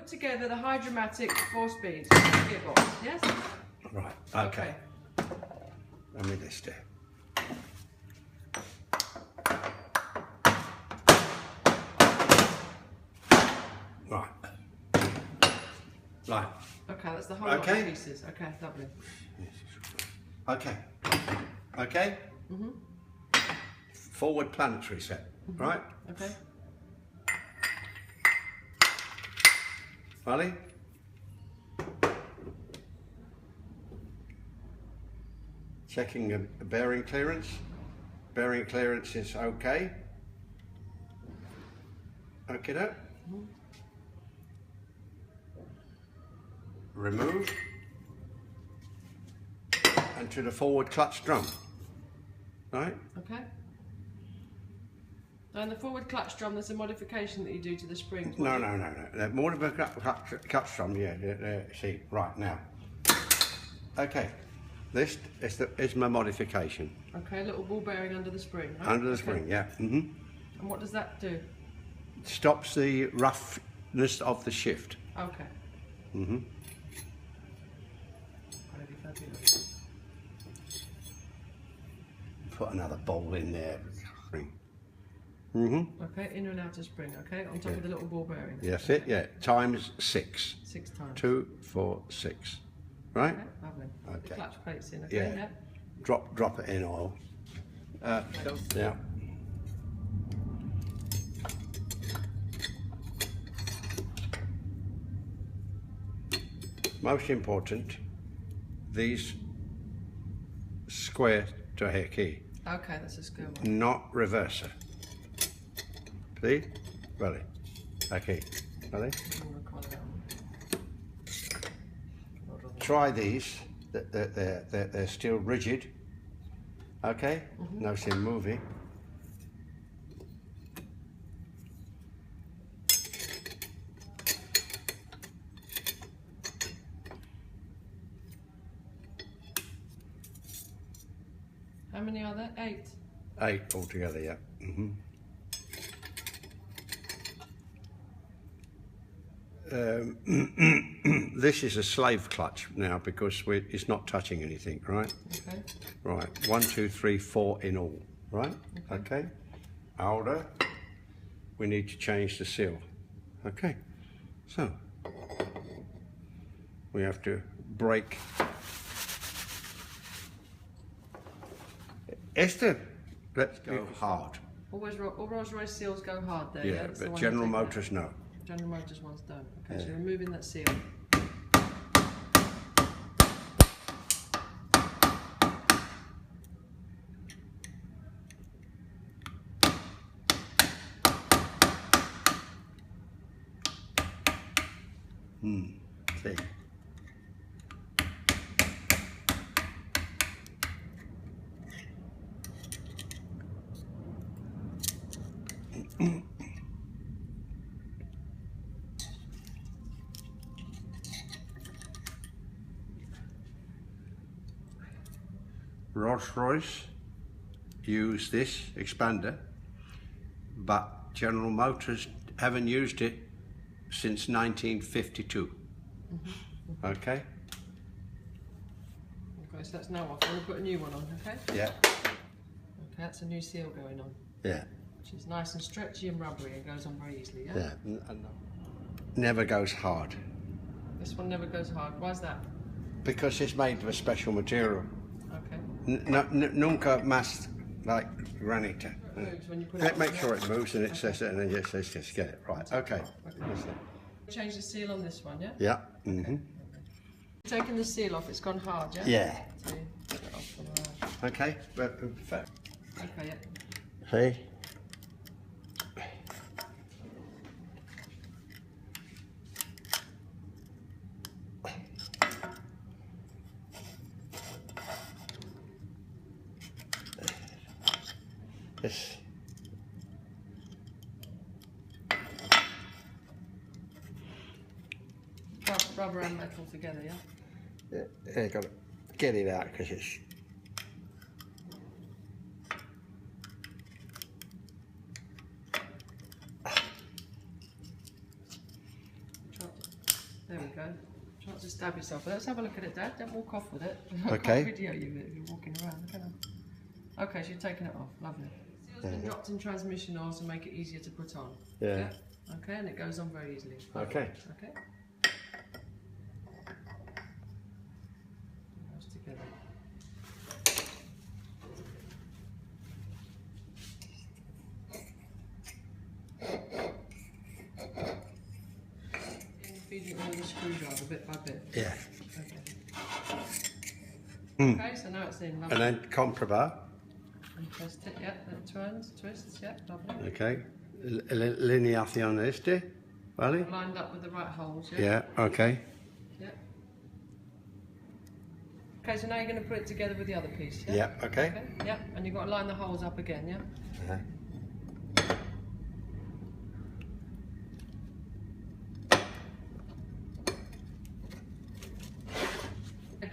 put together the Hydramatic 4-speed gearbox, yes? Right, okay. Let me this there. Right. Right. Okay, that's the whole lot of pieces. Okay, lovely. Okay. Okay? Forward planetary set, right? Okay. Molly? Checking a bearing clearance. Bearing clearance is okay. Okay, that. Remove. And to the forward clutch drum. Right? Okay. Now in the forward clutch drum, there's a modification that you do to the springs. No. More of a clutch drum, yeah. See, right now. Okay. This is my modification. Okay, a little ball bearing under the spring, right? Under the spring, yeah. And what does that do? Stops the roughness of the shift. Okay. Put another bowl in there. Okay, inner and outer spring, okay, on top of the little ball bearing. Yes, it, yeah. Times 6. 6 times. 2, 4, 6. Right? Okay, lovely. Okay. The clutch plates in, okay? Yeah. Drop it in oil. Yeah. Most important, these square to here key. Okay, that's a square one. Not reverser. See? Ready. Okay. Ready? Try these. They're still rigid. Okay? No sin moving. How many are there? 8? 8 altogether, yeah. This is a slave clutch now because it's not touching anything, right? Okay. Right, 1, 2, 3, 4 in all, right? Okay. Older, we need to change the seal. Okay, so we have to break. Esther, let's go hard. All Rolls-Royce seals go hard there. Yeah, That's the but one General you take Motors, out. no. General Motors one's done. Okay, so you're removing that seal. See. Rolls-Royce use this expander, but General Motors haven't used it since 1952. Okay? Okay, so that's now off. I'm going to put a new one on, okay? Yeah. Okay, that's a new seal going on. Yeah. Which is nice and stretchy and rubbery and goes on very easily, yeah? Yeah. Never goes hard. This one never goes hard. Why is that? Because it's made of a special material. Okay. Nunca más like granite. It moves when you put it Make on. sure it moves and it says it and then it says just get it. Right, okay. Change the seal on this one, yeah? Yeah. Taking the seal off, it's gone hard, yeah? Yeah. So you get it off on the- Okay. Okay, yeah. See? This. Rubber and metal together, yeah? Yeah, got to get it out because it's. There we go. Try not to stab yourself. Let's have a look at it, Dad. Don't walk off with it. Okay. I can't video you if you're walking around, can I? Okay, so you're taking it off. Lovely. Seal's been dropped in transmission oil to make it easier to put on. Yeah. Okay, and it goes on very easily. Okay. Okay. Goes together. Feed it with a screwdriver bit by bit. Yeah. Okay. Okay, so now it's in. Lovely. And then comprobar. And twist it, yeah. Then turns, twists, yeah. Lovely. Okay. Alineación este, ¿vale? Lined up with the right holes, yeah. Yeah. Okay. Yeah. Okay, so now you're going to put it together with the other piece, yeah? Yeah. Okay. Yeah, and you've got to line the holes up again, yeah? Uh-huh.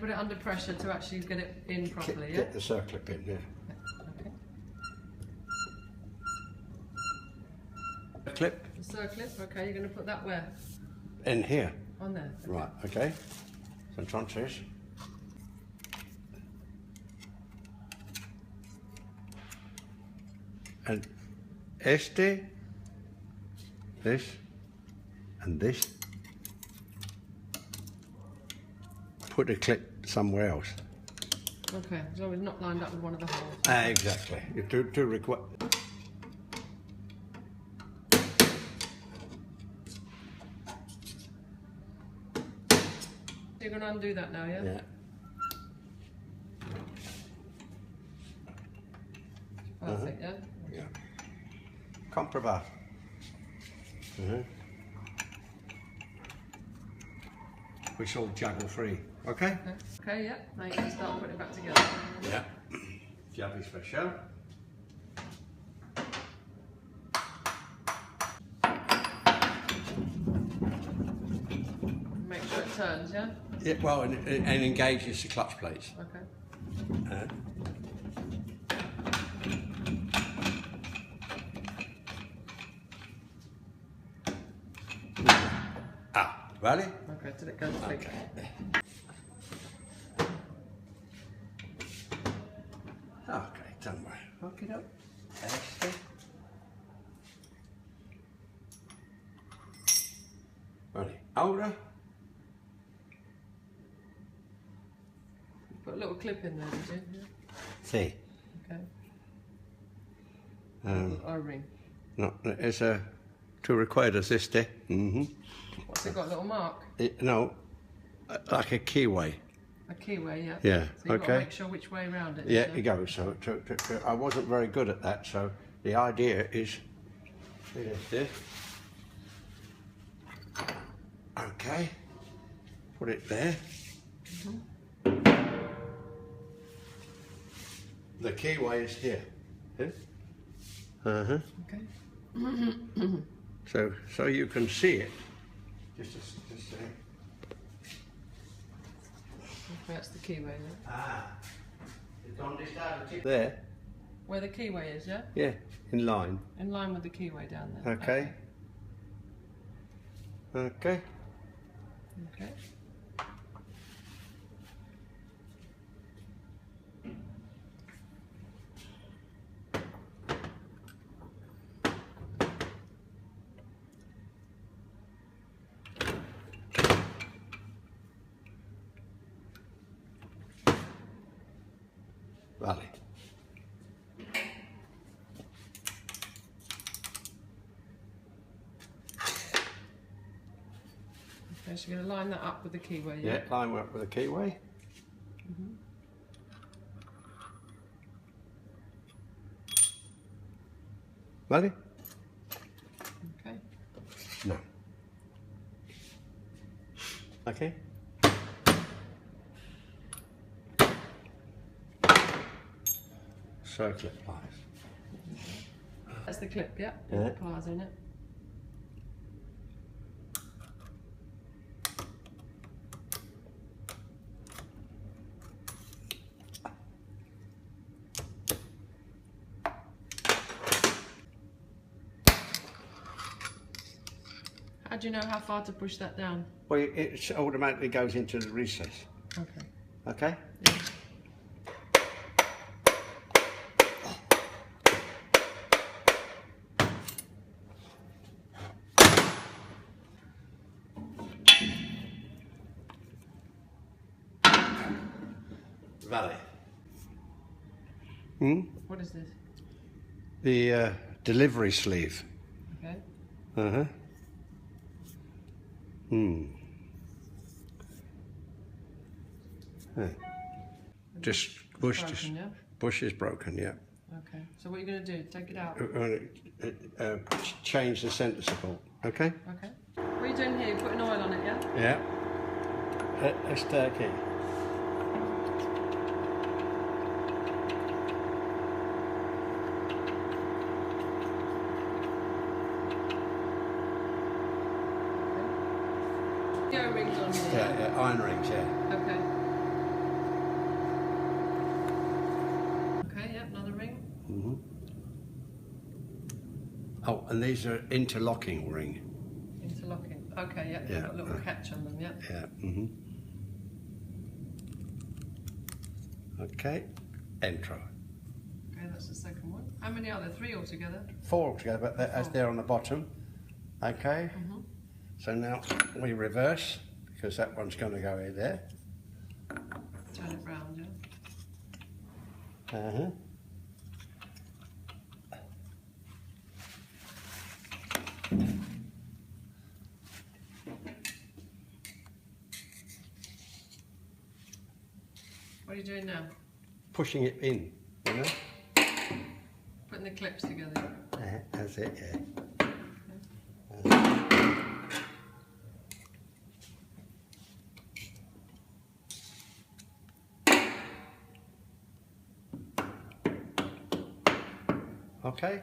Put it under pressure to actually get it in properly, yeah? Get the circlip in, yeah. Okay. Clip The circlip, okay, you're going to put that where? in here. On there. Okay. Right, okay. So entonces. And este, this, and this. Put a clip somewhere else. Okay, as long as it's not lined up with one of the holes. Exactly. To require. You're going to undo that now, yeah? Yeah. Perfect, yeah? Yeah. Comprobar. Which all juggle free. Okay? Okay, yeah. Now you can start putting it back together. Yeah. Llave special. Make sure it turns, yeah? Yeah, well, and engages the clutch plates. Okay. Vale? Okay, till it goes thick. Okay. Okay, don't worry. Hook it up. Este. Vale. Ahora. Put a little clip in there, did you? Sí. Okay. O-ring. No, it's a two recuerdos este. What's it got, a little mark? No, like a keyway. A keyway, yeah. Yeah, So you've got to okay. make sure which way around it is, Yeah, it goes. So I wasn't very good at that. So the idea is this. Okay, put it there. The keyway is here. Okay. So you can see it. Just Okay, that's the keyway, yeah? There. Where the keyway is, yeah? Yeah, in line. In line with the keyway down there. Okay. Okay. Okay. Vale. Okay, so you're going to line that up with the keyway, yeah? Yeah, line up with the keyway. Vale? Okay. No. Okay. Circlip pliers. That's the clip, yeah? Yeah. Pliers in it. How do you know how far to push that down? Well, it automatically goes into the recess. Okay. Okay? Yeah. Valley. What is this? The delivery sleeve. Okay. Uh-huh. Yeah. Just bush, Broken, yeah? bush is broken, yeah. Okay. So what are you going to do? Take it out? Change the centre support, okay? Okay. What are you doing here? You're putting oil on it, yeah? Yeah. Let's take it. Rings on here. Yeah, iron rings, yeah. Okay. Okay, yeah, another ring. Oh, and these are interlocking ring. Interlocking. Okay, yeah, they've got a little catch on them, yeah. Yeah. Okay. Entro. Okay, that's the second one. How many are there? 3 altogether? 4 altogether, but as they're on the bottom. Okay. So now we reverse, because that one's going to go in there. Turn it round, yeah. What are you doing now? Pushing it in, you know? Putting the clips together. That's it, yeah. Okay.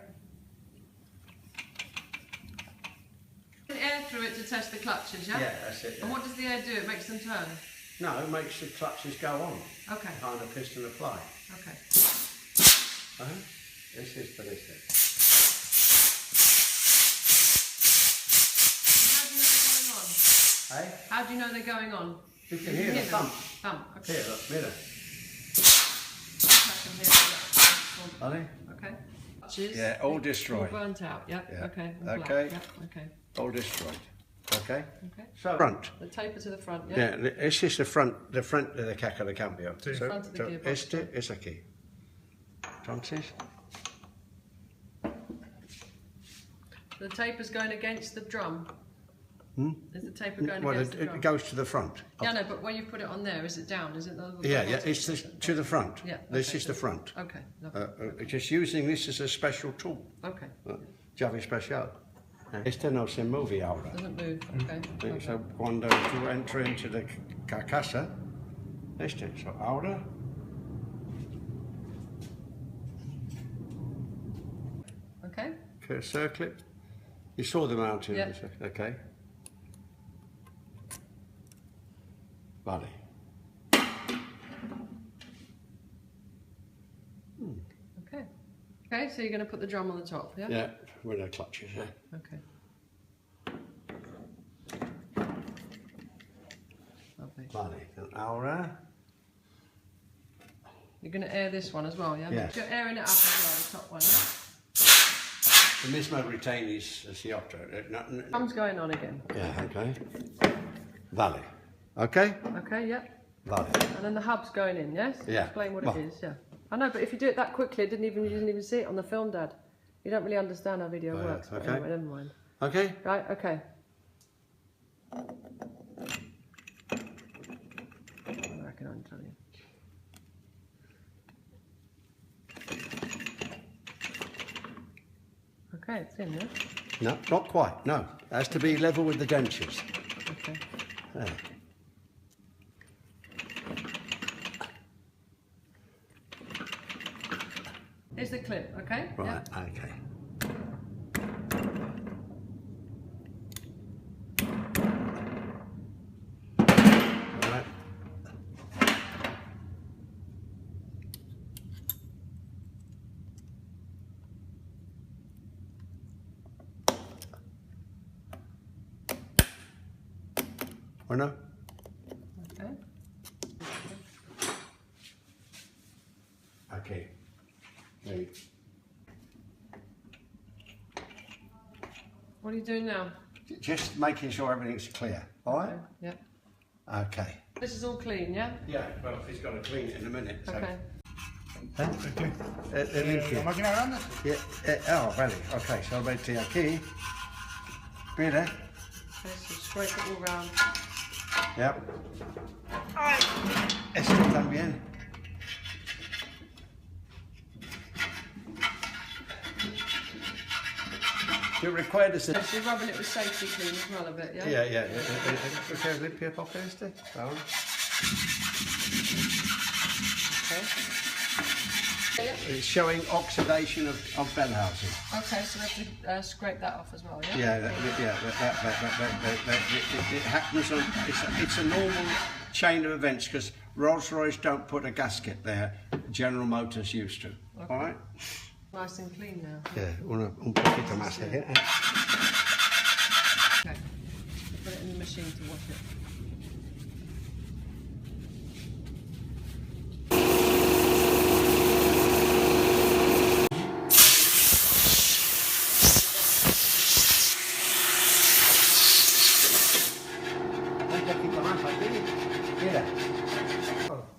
Air through it to test the clutches, yeah? Yeah, that's it. Yeah. And what does the air do? It makes them turn? No, it makes the clutches go on. Okay. Behind the piston apply. Okay. This is for this thing. How do you know they're going on? How do you know they're going on? You can hear the thump. Thump, okay. Here, look, mirror. Are they? Okay. Clutches. Yeah, all destroyed. All burnt out, yeah. Yeah. Okay. Okay. Yeah. Okay. All destroyed. Okay. Okay. So front. The taper to the front, yeah. Yeah, this is the front of the caca de cambio. The front of the gearbox. Este es aquí. Entonces. The taper's going against the drum. Is the taper going against the drum? It goes to the front. Yeah, no, but when you put it on there, is it down? Is it the Yeah, it's to the front. Yeah. This is the front. Okay. Just using this as a special tool. Okay. Llave especial. Este no se mueve ahora. Doesn't move. Okay. So cuando tú entras into the carcasa, este. So ahora. Okay. Circle. You saw the mountain. Yeah. Okay. Vale. Okay. Okay, so you're going to put the drum on the top, yeah? Yeah, with the clutches, yeah. Okay. Lovely. Vale. And ahora. You're going to air this one as well, yeah? Yes. You're airing it up as well, the top one, yeah? The mismo retain is the octa. Drum's going on again. Yeah, okay. Vale. Okay? Okay, yep. Vale. And then the hub's going in, yes? Yeah. Explain what it is, yeah. I know, but if you do it that quickly, you didn't even see it on the film, Dad. You don't really understand how video works. But okay. anyway, never mind. Okay? Right, okay. I reckon I'll tell you. Okay, it's in, yeah? No, not quite, no. It has to be level with the dentures. Okay. There. Here's the clip, okay? Right, Yeah. okay. Right. no? Okay. Okay. Ready. What are you doing now? Just making sure everything's clear, all right? Yeah. Okay. This is all clean, yeah? Yeah, well, he's got to clean it in a minute. So. Okay. La máquina grande? Oh, vale, ok, so vete aquí. Mira. Okay, so scrape it all round. Yep. Esto también. You require this. So you're rubbing it with safety clean as well a bit, yeah? Yeah. Okay, limpia poco este. Ahora. Okay. It's showing oxidation of bell housing. Okay, so we have to scrape that off as well, yeah? Yeah, that, it happens on, it's a normal chain of events because Rolls-Royce don't put a gasket there, General Motors used to, Okay. all right? Nice and clean now. Yeah, un poquito más. Okay, put it in the machine to wash it. Mira.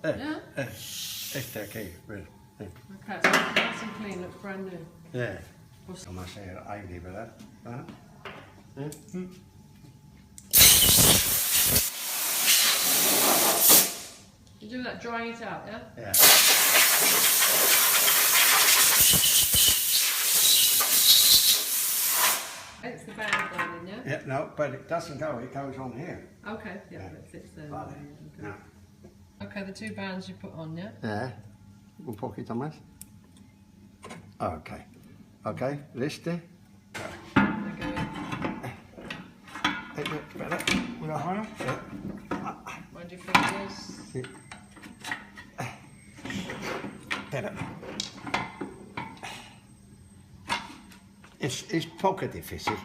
Yeah? Este aquí, mira. Okay, so nice and clean, looks brand new. Yeah. Vamos a hacer aire, ¿verdad? ¿Ah? You do that drying it out, yeah? Yeah. It's the band going in, yeah? Yeah, no, but it doesn't go, it goes on here. Okay, yeah, Yeah. it fits there. Vale. Okay. No. Okay, the two bands you put on, yeah? Yeah. Un poquito más. Okay. Okay, este. They go in. Espera, una mano. Mind your fingers. Espera. Es poco difícil,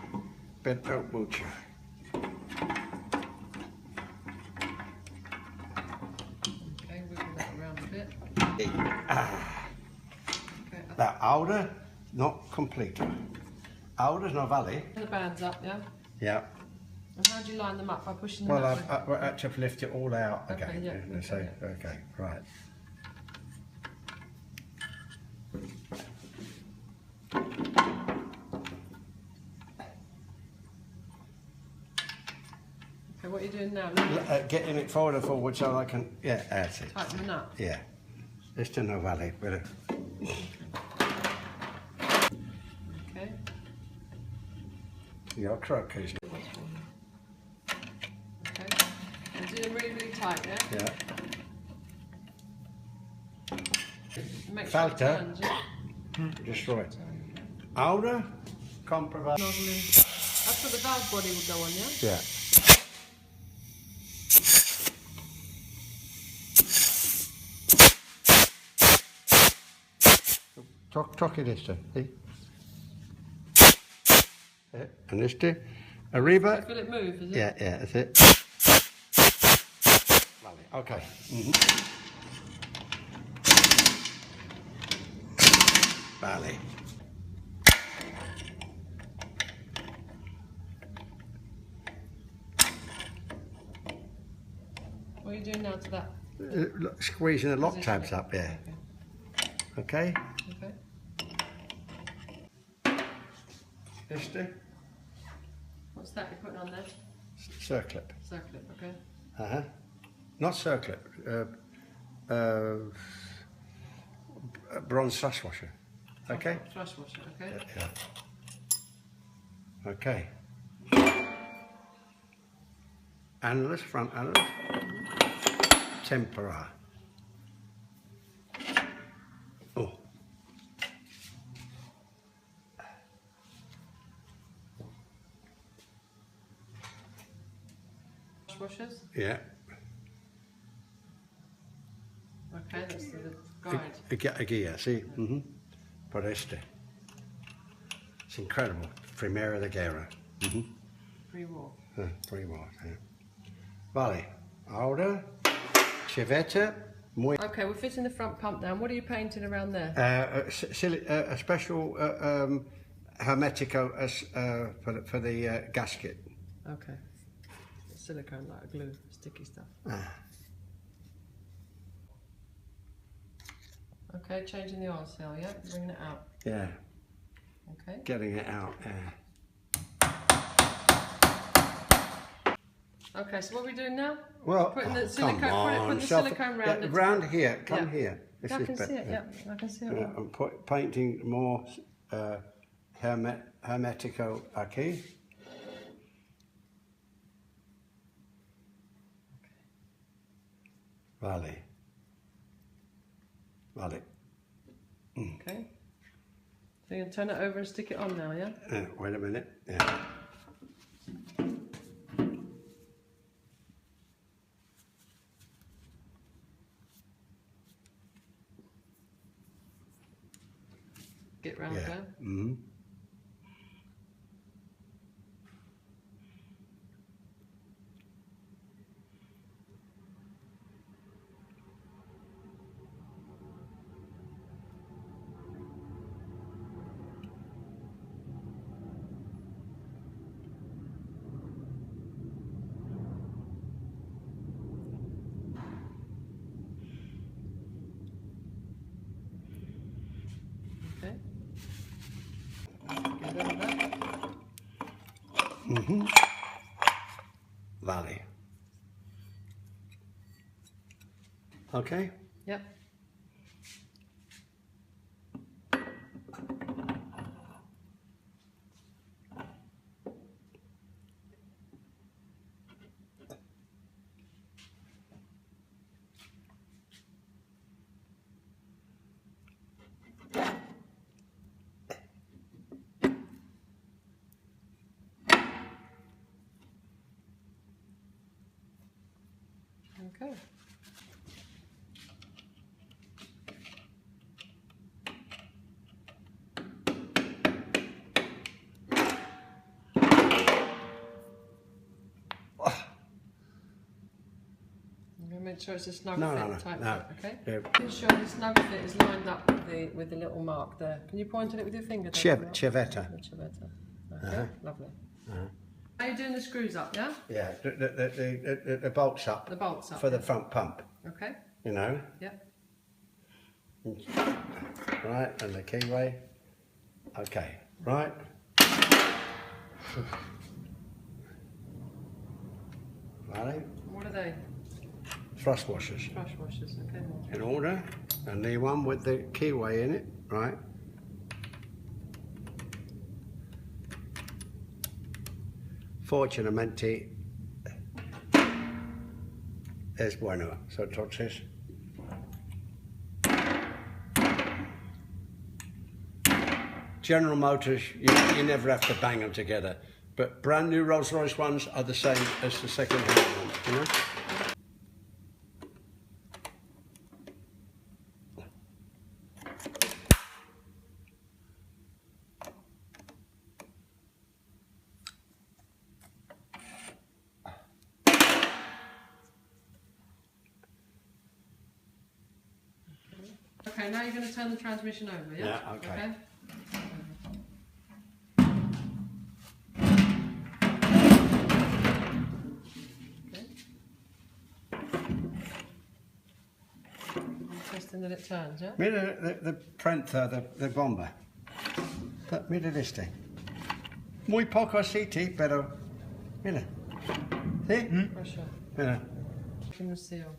pero mucho. Okay, wiggle that around a bit. Okay, La ahora no completo. Ahora no vale. the bands up, yeah? Yeah. And how do you line them up? By pushing them Well, up? I had to lift it all out Okay, again. yeah, So, okay. okay, right. Okay, what are you doing now? Getting it forward so I can. Yeah, that's it. Tighten them up. Yeah. Esto no vale, pero. Okay. Your truck is. Okay. And do them really, really tight, yeah? Yeah. Make sure it Falta. turns, yeah? Destroy it. Ahora, comprobar. Nozzle in. That's where the valve body will go on, yeah? Yeah. Toque esto, ¿sí? And este, arriba. Will it move, is it? Yeah, that's it. Vale, okay. Vale. What are you doing now to that? Squeezing the lock tabs up, yeah. Okay. Okay. Este, What's that you're putting on there? circlip. Circlip, okay. Not circlip. Bronze thrush washer. Okay. Thrush washer, okay. Yeah. Okay. Analyst, front analyst. Tempera. Oh. Thrush washers? Yeah. Okay, that's the guide. Aquí, sí. Por este. It's incredible. Primera de guerra. Pre-war. Pre-war, yeah. Vale. Ahora, civetta. Muy. Okay, we're fitting the front pump down. What are you painting around there? A special hermetico for the gasket. Okay. Silicone, like glue, sticky stuff. Okay, changing the oil seal, yeah? Bringing it out. Yeah. Okay. Getting it out, yeah. Okay, so what are we doing now? Well, putting the silicone, come on, putting the silicone round it. round here, come here. This I is can see it, yeah, I can see it. I'm painting more hermetico aquí. Vale. Vale. Okay. So you're going to turn it over and stick it on now, yeah? Wait a minute. Yeah. Get round there. Mm-hmm. Okay. Get rid of that. Mm-hmm. Vale. Okay. Yep. Okay. I'm going to make sure it's a snug fit type fit, okay? Yeah. Ensure the snug fit is lined up with the little mark there. Can you point at it with your finger? Civetta. The civetta. Okay, lovely. Are you doing the screws up, yeah? Yeah, the bolts up. The bolts up. For the front pump. Okay. You know? Yeah. Right, and the keyway. Okay, right. Vale. What are they? Thrust washers. Brush washers, okay. In order. And the one with the keyway in it, right? Fortunatamente es bueno. So entonces General Motors, you never have to bang them together, but brand new Rolls-Royce ones are the same as the second-hand ones, you know? Okay, now you're going to turn the transmission over, yeah? Yeah, okay. Interesting that it turns, yeah? Mira the Panther, the bomber. Mira este. Muy poco aceite, pero mira. ¿Sí? Pressure. Mira. From the seal.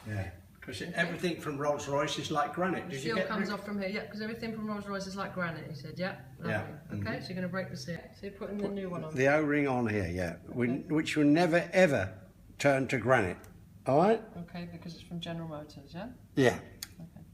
Yeah. Because everything from Rolls-Royce is like granite. The seal comes off from here, yeah, because everything from Rolls-Royce is like granite, he said, yeah? Yeah. Okay, so you're going to break the seal. So you're putting the new one on. The O-ring on here, yeah, which will never ever turn to granite. All right? Okay, because it's from General Motors, yeah? Yeah. Okay.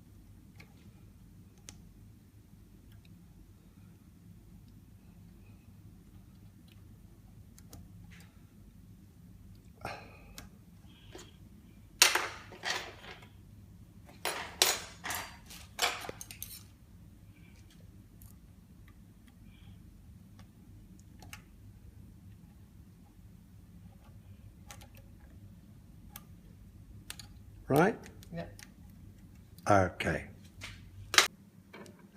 right? Yeah. Okay.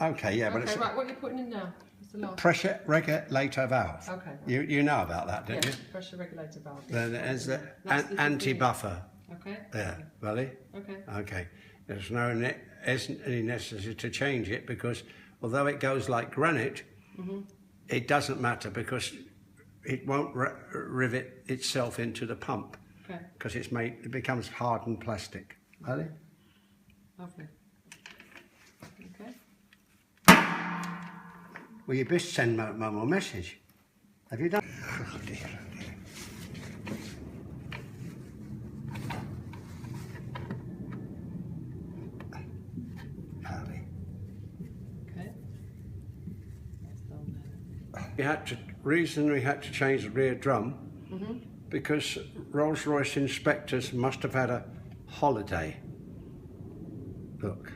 Okay, yeah, but Okay, it's right, what are you putting in now? What's the last? pressure regulator valve. Okay. Right. You know about that, don't Yeah, you? pressure regulator valve. Then there's the That's the anti-buffer. Okay. Yeah, Valley? Okay. Okay. There's isn't any necessity to change it because although it goes like granite, it doesn't matter because it won't rivet itself into the pump. Okay. Because it becomes hardened plastic. Valley? Lovely. Okay. Well, you best send Mum a message. Have you done? Oh dear, oh dear. Valley. Okay. That's done Reason we had to change the rear drum because Rolls-Royce inspectors must have had a holiday. Look,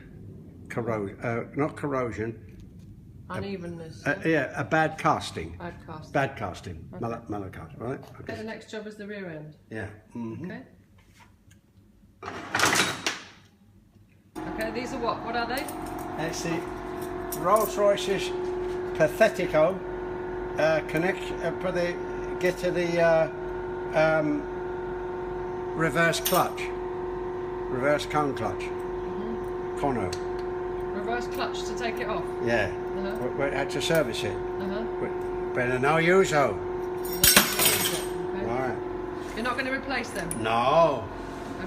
not corrosion. Unevenness. Yeah, a bad casting. Bad casting. Bad casting. Okay. Mallet casting, right? Okay, Okay. the next job is the rear end. Yeah. Okay. Okay, these are what? What are they? It's the Rolls-Royce's Pathetico connection for the get to the reverse clutch, reverse cone clutch, Cono. Reverse clutch to take it off. Yeah. Uh-huh. We had to service it. Uh-huh. Better no use though. Okay. Right. You're not going to replace them? No.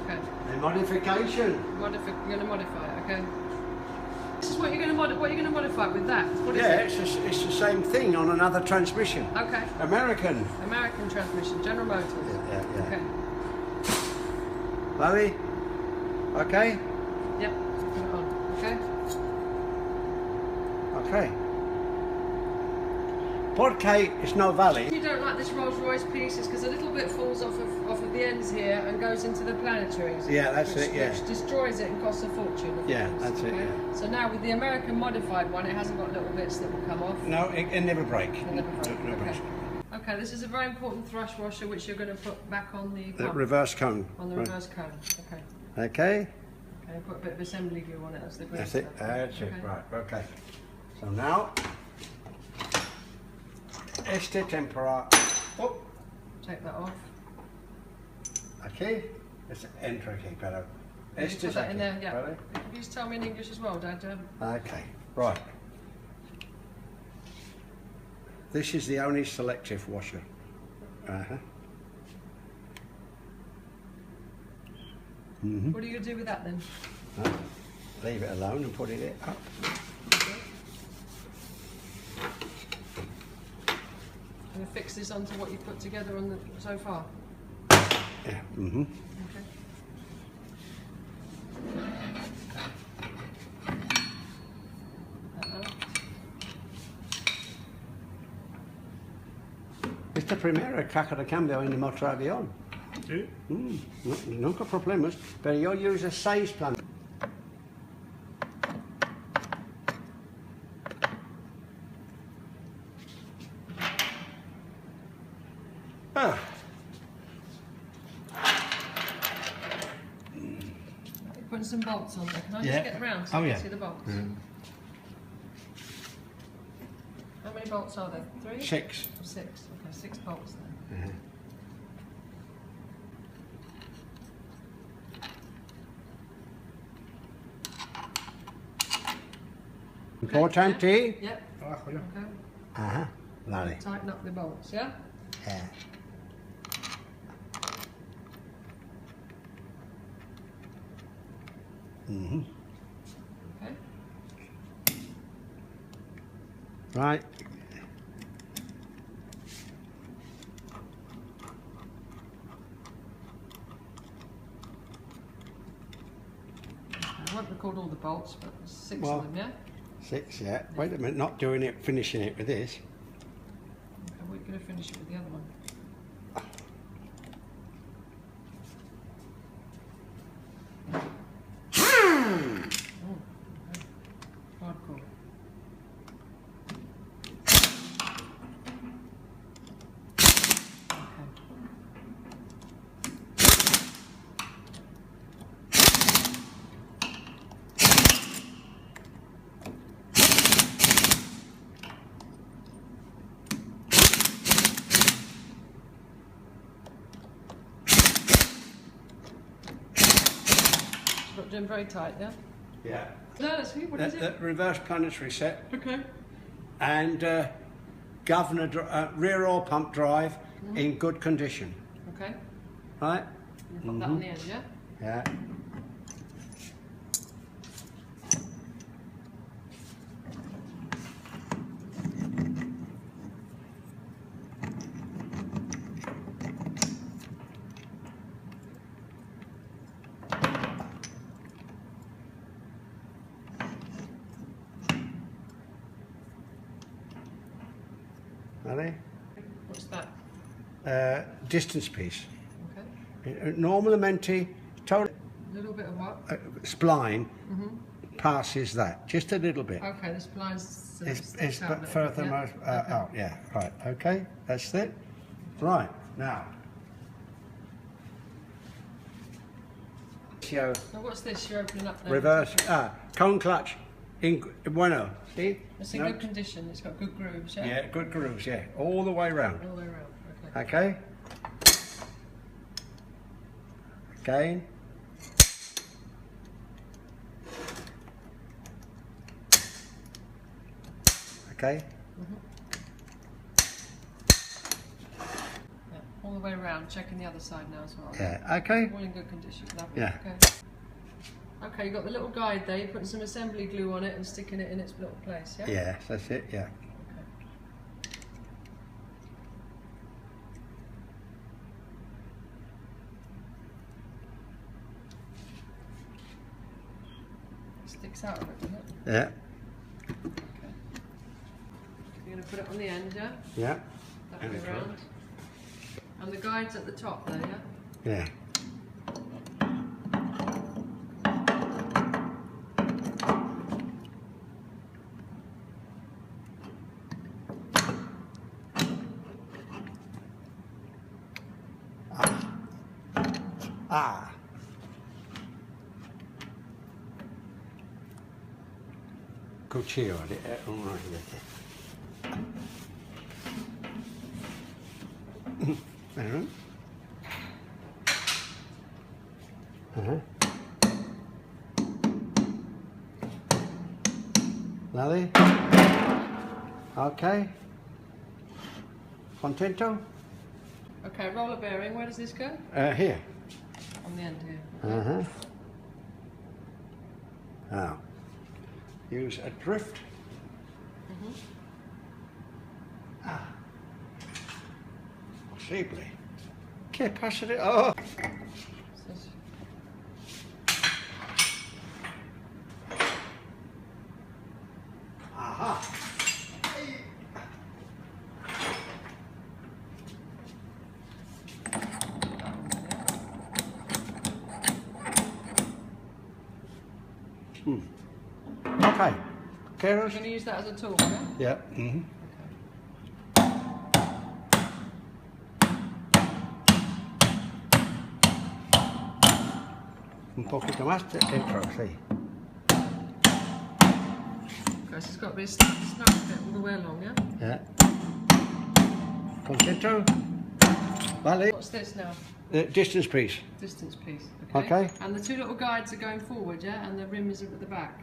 Okay. A modification. You're going to modify it, okay? This is what you're going to modify with that. What is Yeah, it? it's the same thing on another transmission. Okay. American. American transmission, General Motors. Yeah. Okay. Chloe? Okay? Yep. Put it on. Okay. Okay. Porque it's no valley. If you don't like this Rolls Royce piece, it's because a little bit falls off of the ends here and goes into the planetaries. Yeah, that's it, yeah. Which destroys it and costs a fortune. Of Yeah, course, that's it, yeah. So now with the American modified one, it hasn't got little bits that will come off. No, it never break. It'll never break. No Okay. breaks. Okay, this is a very important thrush washer which you're going to put back on the The pump, reverse cone. on the Right. reverse cone. Okay. Okay. Okay, put a bit of assembly glue on it. That's the green That's it. stuff. That's it. Okay. Right. Okay. So now, este tempera. Oh. Take that off. Okay. Let's enter aquí, pero. Este Put that in there. Yeah. Vale? Can you just tell me in English as well, Dad? Okay. Right. This is the only selective washer. What are you going to do with that then? Leave it alone and put it up. Going to fix this onto what you put together on the so far. Yeah. Okay. Esta primera caja de cambio en el motor avión. Sí. Nunca problemas, pero yo uso 6 plan. Ah. Putting some bolts on there. Can I Yeah. just get round so Oh, you yeah. can see the bolts? How many bolts are there? 3? 6. 6. Okay, 6 bolts then. Importante. Yep. Abajo ya. Okay. Ajá. Vale. Tighten up the bolts, yeah? Yeah. Okay. Right. I won't record all the bolts, but there's 6 Well- of them, yeah? 6, yeah. Wait a minute, not doing it, finishing it with this. Okay, we're going to finish it with the other one. Hardcore. Okay. Got them very tight, yeah? Yeah. No, let's see, what is it? The reverse planetary set. Okay. And rear oil pump drive in good condition. Okay. Right? You put that on the end, yeah? Yeah. Are they? What's that? Distance piece. Okay. Normal amenti, total A little bit of what? spline passes that, just a little bit. Okay, the spline's It's but further most. Oh, yeah, right. Okay, that's it. Right now. So Now what's this you're opening up there? reverse. Cone clutch. In bueno. See? It's in good condition, it's got good grooves, yeah? Yeah, good grooves. Yeah, all the way round. All the way around, okay. Okay. Again. Okay. Yeah, all the way around, checking the other side now as well. Yeah. Okay. All in good condition, lovely. Yeah. Okay. Okay, you've got the little guide there, you're putting some assembly glue on it and sticking it in its little place, yeah? Yeah, that's it. Yeah. Okay. It sticks out of it, doesn't it? Yeah. Okay. You're going to put it on the end, yeah? Yeah. That way around. And the guide's at the top there, yeah? Yeah. Ah. Cuchillo. Uno ¿Vale? Okay. Contento? Okay, roller bearing, where does this go? Here. On the end here. Now, use a drift. Possibly. ¿Qué pasa de... Oh! Aha! Okay. Carers? You're going to use that as a tool, yeah? Yeah. Mm-hmm. Un poquito más dentro, sí. Okay, so it's got to be a snap bit all the way along, yeah? Yeah. Contento? Vale. What's this now? The distance piece. Distance piece. Okay. And the two little guides are going forward, yeah? And the rim is at the back.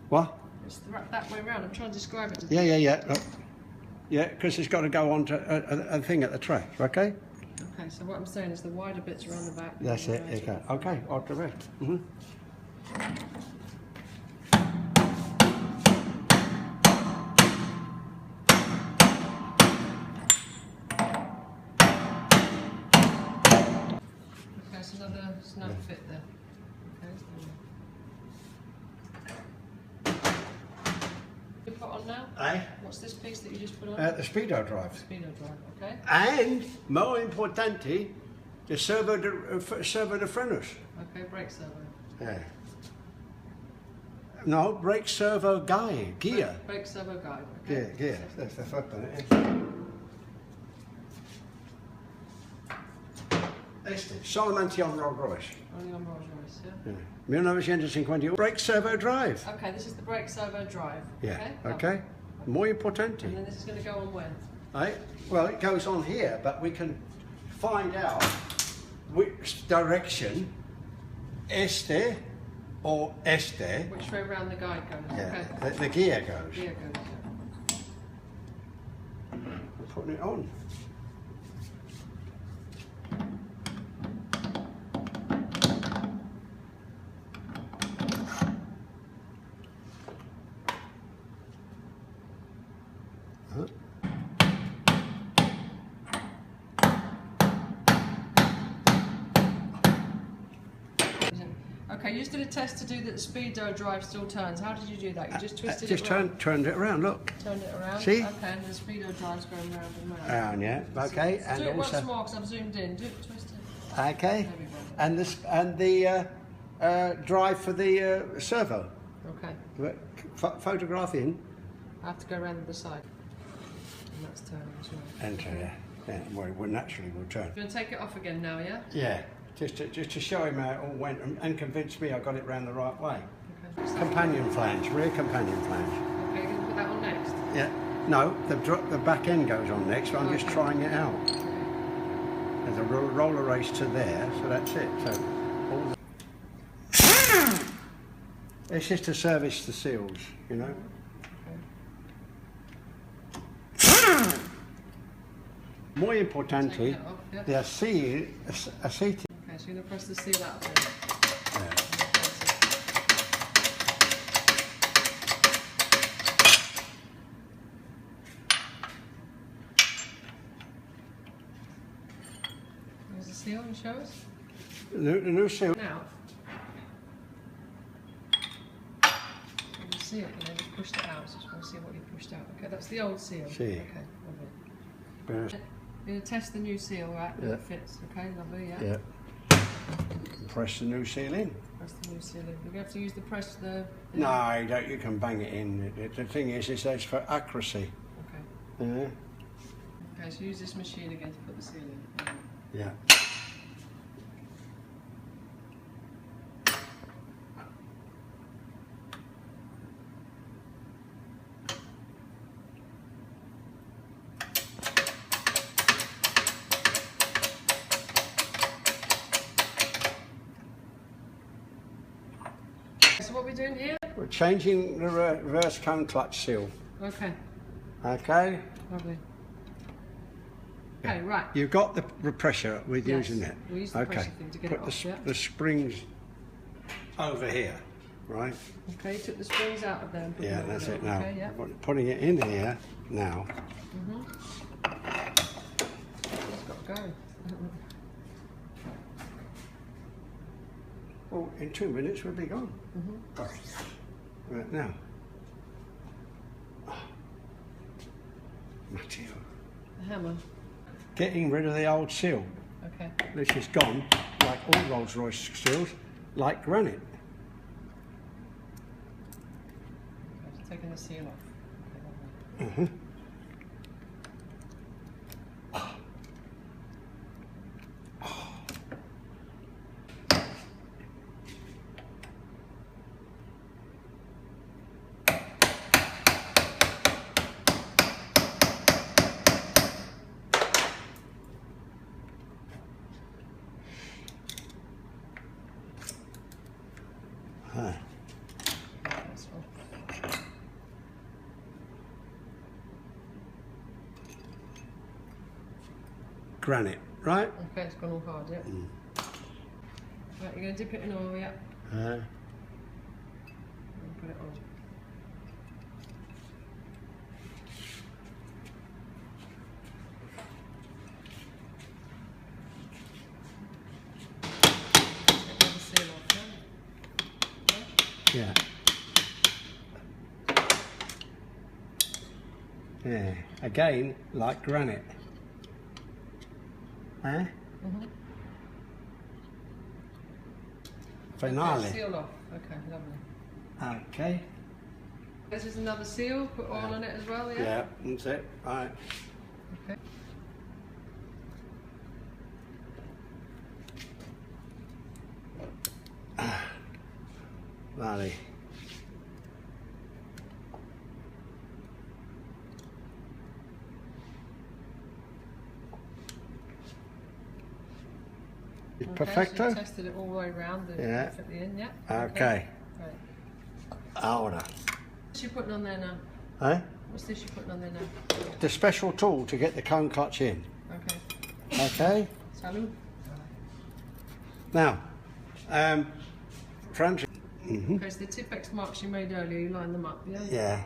What? It's that way round. I'm trying to describe it. Yeah. Yeah, because it's got to go on to a thing at the track, okay? Okay, so what I'm saying is the wider bits are on the back. That's it, okay. Okay, otra vez. Okay, so another snap fit there. Okay. You put on now? Aye. What's this piece that you just put on? The speedo drive. Speedo drive, okay. And, more importante, the servo de frenos. Okay, brake servo. Yeah. No, brake servo gear. Brake servo guide, okay. Gear. That's the fuck on it. Este, solamente on Rolls Royce. Only on Rolls Royce, yeah? 1951. Brake servo drive. Okay, this is the brake servo drive. Yeah, Okay. okay. Muy importante. And then this is going to go on where? Right? Well, it goes on here, but we can find out which direction este or S there. Which way round the guide goes? Yeah, Okay. the gear goes. Gear goes. I'm putting it on. Okay, you just did a test to do that the speedo drive still turns. How did you do that? You just twisted Just it round? turned it around, look. Turned it around? See? Okay, and the speedo drive's going round and round. Round, yeah. Okay, So and do it also. once more because I've zoomed in. Do it, twist it. Okay, and the drive for the servo. Okay. Photograph in. I have to go around the side. And that's turning as well. Enter, yeah. Yeah, well, it will naturally will turn. You're going to take it off again now, yeah? Yeah, just to show him how it all went and convince me I got it round the right way. Okay. Companion flange, rear companion flange. Okay, you're going to put that on next? Yeah. No, the back end goes on next, but I'm just trying it out. There's a roller race to there, so that's it. So all it's just to service the seals, you know. More importantly, the acetate. Okay, so you're going to press the seal out there. There's the seal and show us. The new seal. Now, you see it and then you pushed it out, so I just want to see what you pushed out. Okay, that's the old seal. See. Okay, lovely. You're going to test the new seal, right? Yeah. It fits, okay, lovely, yeah. Yeah. Press the new seal in. Press the new seal in. You're going to have to use the press the... No, you don't. You can bang it in. The thing is, it's for accuracy. Okay. Yeah. Okay, so use this machine again to put the seal in. Yeah. So what are we doing here? We're changing the reverse cone clutch seal. Okay, Okay. lovely. Okay, right. You've got the pressure with Yes, using it. we use the Okay. pressure thing to get Put it off, yeah. the springs over here, right? Okay, you took the springs out of there and put Yeah, them over that's there. it now. Okay, yeah. Putting it in here now. It's got to go. Well, in 2 minutes we'll be gone. Right now. Matteo. The hammer. Getting rid of the old seal. Okay. This is gone, like all Rolls Royce seals, like granite. Okay, just taking the seal off. Okay, lovely. That's all. Granite, right? Okay, it's gone all hard, yeah. Right, you're going to dip it in oil, yeah. And put it on. Get the seal off, yeah? Yeah. Yeah. Again, like granite. Huh? Finale. Seal off. Okay, lovely. Okay. This is another seal. Put oil on it as well, yeah? Yeah, that's it. Right. Okay. Valley. perfecto. So you tested it all the way around. Yeah. Perfectly in, yeah. Okay. Great. Ahora. What's you putting on there now? Eh? What's this you're putting on there now? The special tool to get the cone clutch in. Okay. Okay. Salud. Now, Francis. Okay, so the Tipex marks you made earlier, you line them up, yeah? Yeah.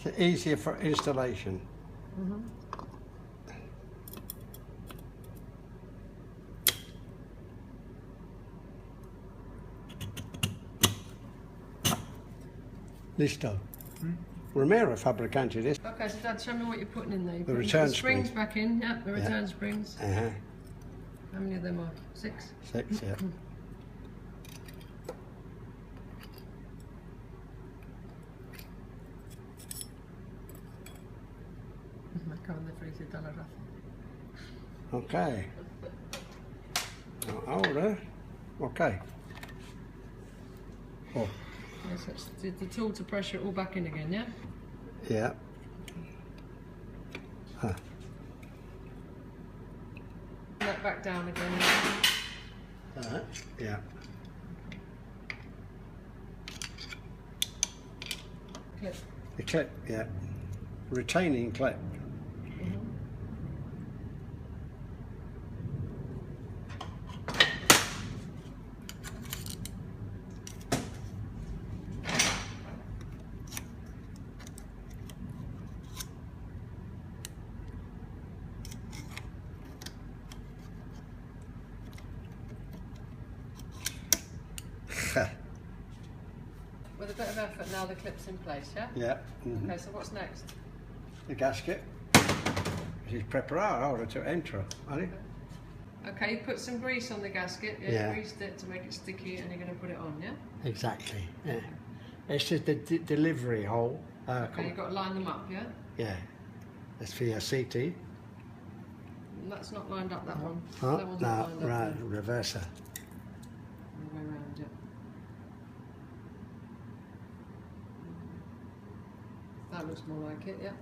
It's easier for installation. Listo. Romero fabricanted this. Okay, so Dad, show me what you're putting in there. You're The putting return the springs spring. back in, yeah, the return springs. Uh-huh. How many of them are? 6? 6, yeah. Me acaban de felicitar la raza. Okay. Ahora. Okay. Oh, Yes, that's the tool to pressure it all back in again, yeah? yeah. Huh. That back down again. Yeah. Clip. The clip, yeah. Retaining clip. With a bit of effort now the clip's in place, yeah? Yeah. Okay, so what's next? The gasket. This is preparado ahora to enter, ¿vale? Okay, you put some grease on the gasket, Yeah. greased it to make it sticky and you're going to put it on, yeah? Exactly. Yeah. It's just the delivery hole. Okay, you've got to line them up, yeah? Yeah. That's for your CT. And that's not lined up, that one. Oh, That one's no, not lined up. right, reverser. All the way around, yeah. That looks more like it, yeah.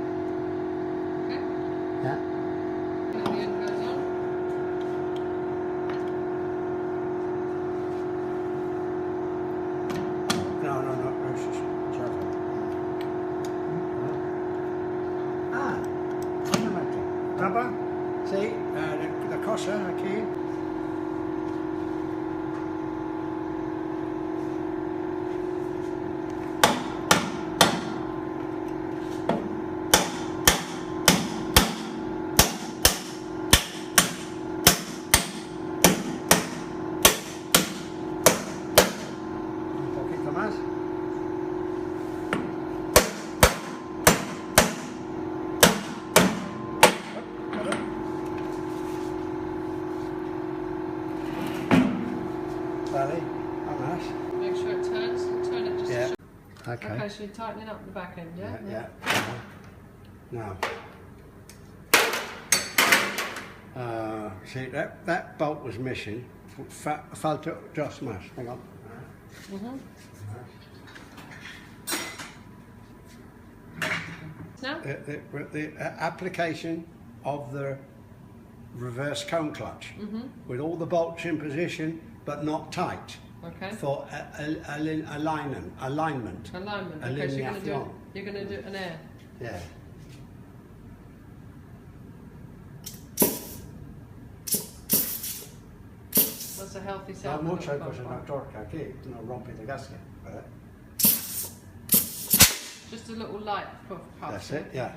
Okay. Yeah. And the end goes on. No, it's just Java. Ah, Hydramatic. Rubber. See, the cosa aquí. Un poquito más. Vale, más. Make sure it turns. Turn it just Yeah. to show. Okay. Okay, so you're tightening up the back end, yeah? Yeah. Now, see that bolt was missing. Falta dos más. Hang on. Now? The application of the reverse cone clutch with all the bolts in position but not tight Okay. for alignment. Alignment. Okay, so Alineación. you're going to do an air. Yeah. That's a healthy No sound. mucho cosa no torca aquí, no rompe the gasket. But Just a little light puff. that's it, yeah.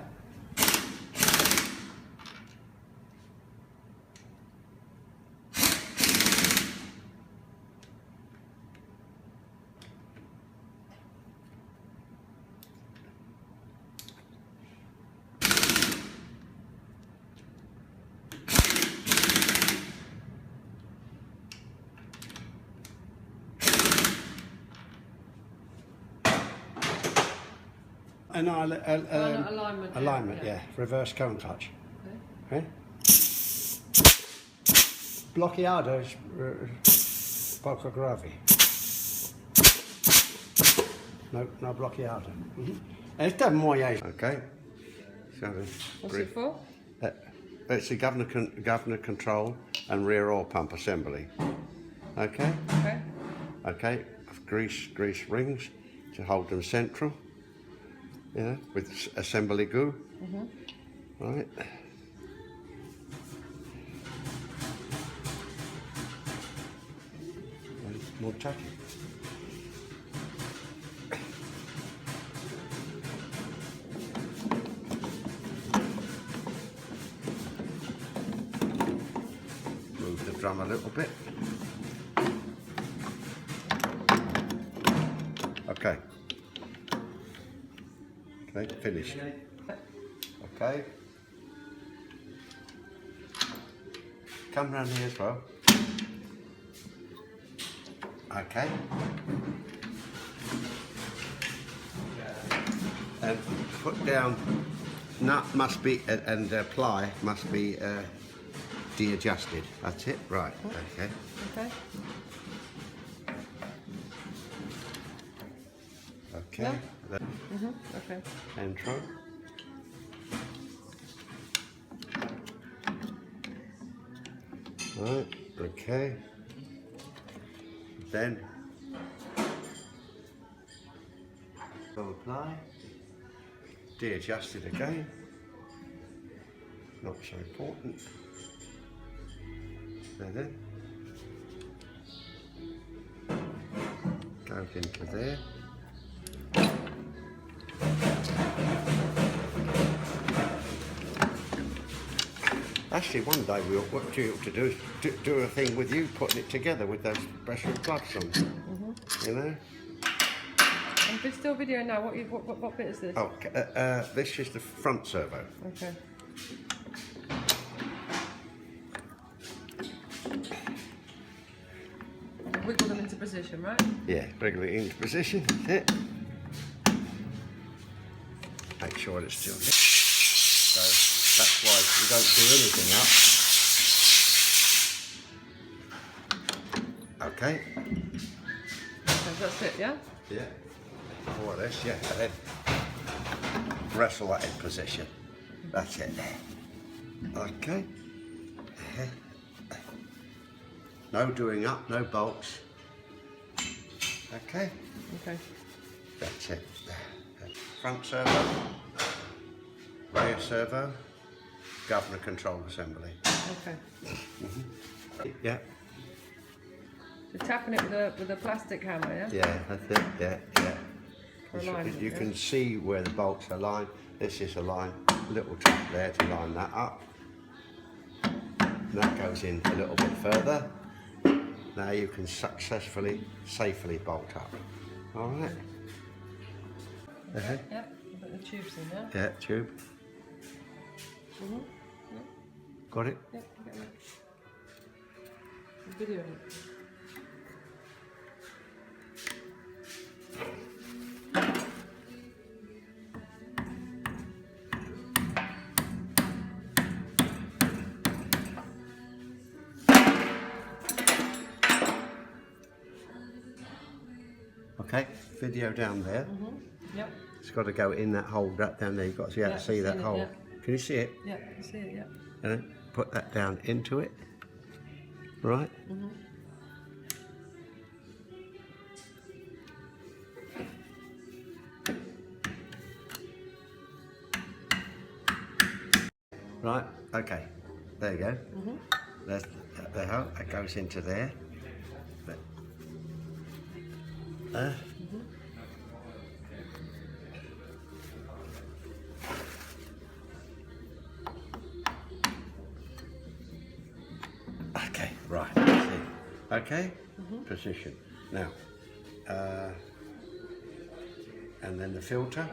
An alignment. alignment, yeah. Reverse cone clutch. Okay. Okay? Bloqueados poco grave. no bloqueado. Esta es moya. Okay. What's it for? It's a governor control and rear oil pump assembly. Okay. Okay. Okay. Grease rings to hold them central. Yeah, with assembly glue. Right. More tacky. Move the drum a little bit. Okay. Okay, finished. Okay. Come round here as well. Okay. And put down, nut must be, and ply must be de-adjusted. That's it? Right, okay. Okay. Okay. Yeah. Okay. Intro. Right, okay. Then go apply. De-adjust it again. Not so important. Then goes into there. Actually, one day what you ought to do is do a thing with you putting it together with those special gloves on. You know. I'm still videoing now. What bit is this? Oh, this is the front servo. Okay. Wiggle them into position, right? Yeah, wriggle it into position. That's it. Make sure it's still there. So that's why you don't do anything up. Okay. Okay, that's it, yeah? Yeah. More or less, yeah. And then wrestle that in position. That's it. Okay. No doing up, no bolts. Okay. Okay. That's it. Front servo, rear servo, governor control assembly. Okay. Yeah. So tapping it with a plastic hammer, yeah? Yeah, that's it. Yeah, yeah. For alignment, You yeah? can see where the bolts are lined. This is a line, little tap there to line that up. And that goes in a little bit further. Now you can safely bolt up. All right. Yep, I've got the tubes in there. Yeah, tube. Yep. Got it? Yep, I get it. I'm videoing it. Okay, video down there. Yep. It's got to go in that hole down there. You've got to be able to see that it, hole. yeah. Can you see it? Yeah, I can see it, yeah. And then put that down into it. Right? Right, okay. There you go. There's the hole. That goes into there. Okay, right. See. Okay, position. Now, and then the filter.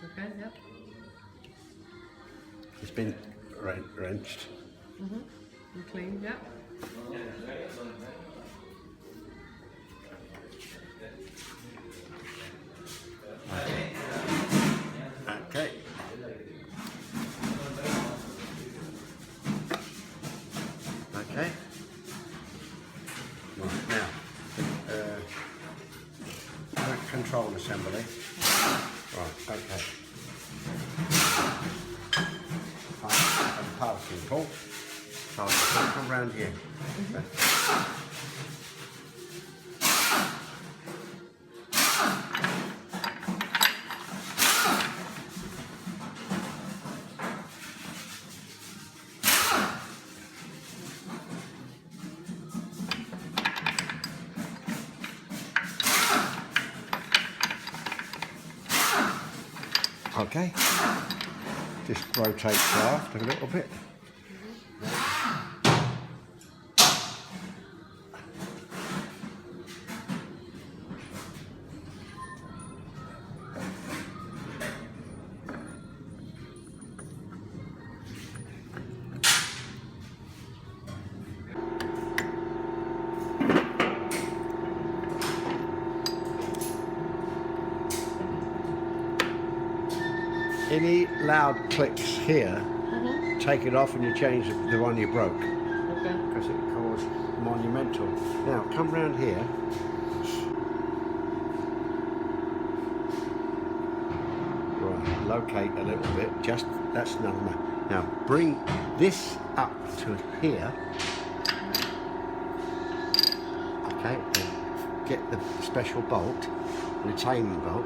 Okay, yep. It's been wrenched. And clean, yep. Okay. Okay. Right, now, bolt assembly. Right, okay. And passing bolt. So I'll come around here. Okay, just rotate shaft a little bit. Any loud clicks here, take it off and you change the one you broke. Okay. Because it caused monumental. Now come round here. Right, locate a little bit, just, that's enough. Now bring this up to here. Okay, and get the special bolt, retaining bolt.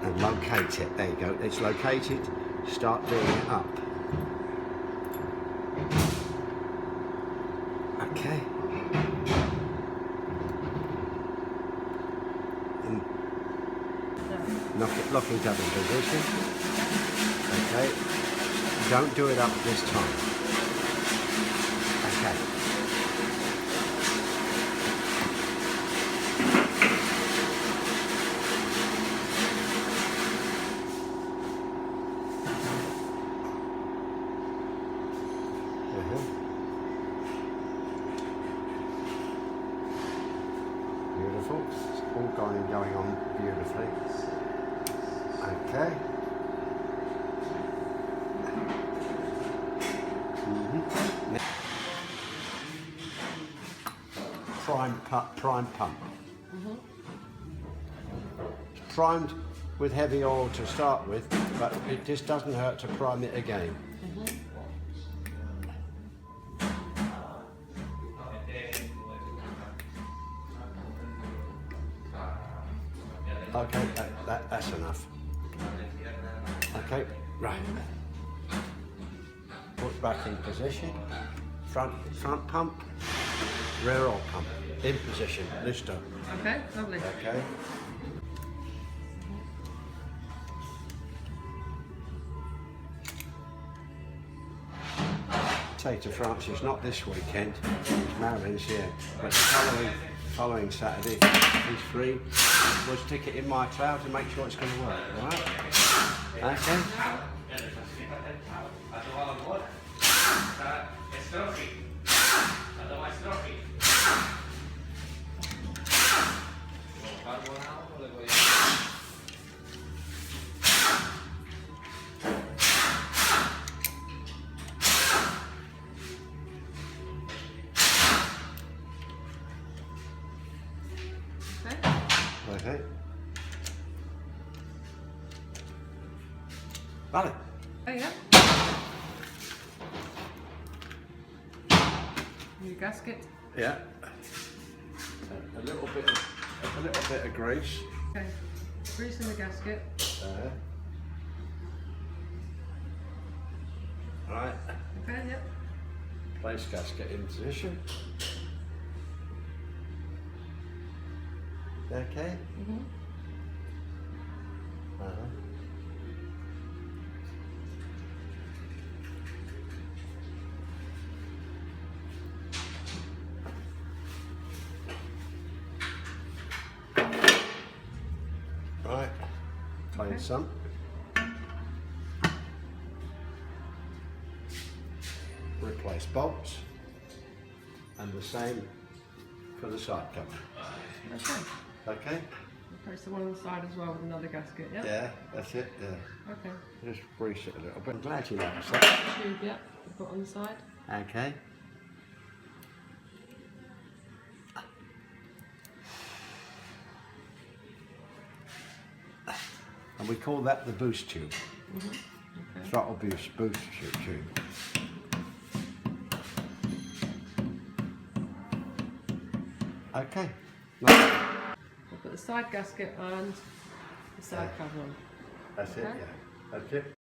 And locate it. There you go. It's located. Start doing it up. Okay. And lock it up in position. Okay. Don't do it up this time. Okay. Beautiful. It's all going on beautifully. Okay. Prime pump. It's primed with heavy oil to start with, but it just doesn't hurt to prime it again. Okay, that's enough. Okay, right. Put back in position. Front pump, rear oil pump. In position, lift up. Okay, lovely. Okay. Take to Francis, not this weekend. Marilyn's here, but the following Saturday, he's free. We'll stick it in my cloud to make sure it's going to work, alright? Okay? Okay. Vale. Oh yeah. New gasket. Yeah. A little bit of grease. Okay. Grease in the gasket. Right. Okay. Yep. Place gasket in position. Okay. Right. Clean some. Replace bolts, and the same for the side cover. Okay. Okay? Place the one on the side as well with another gasket, yeah? Yeah, that's it, yeah. Okay. Just grease it a little bit. I'm glad you noticed that. Tube, yeah, put on the side. Okay. And we call that the boost tube. Okay. Throttle boost tube. Okay. We'll put the side gasket and the side cover on. That's it, Okay. yeah. That's it.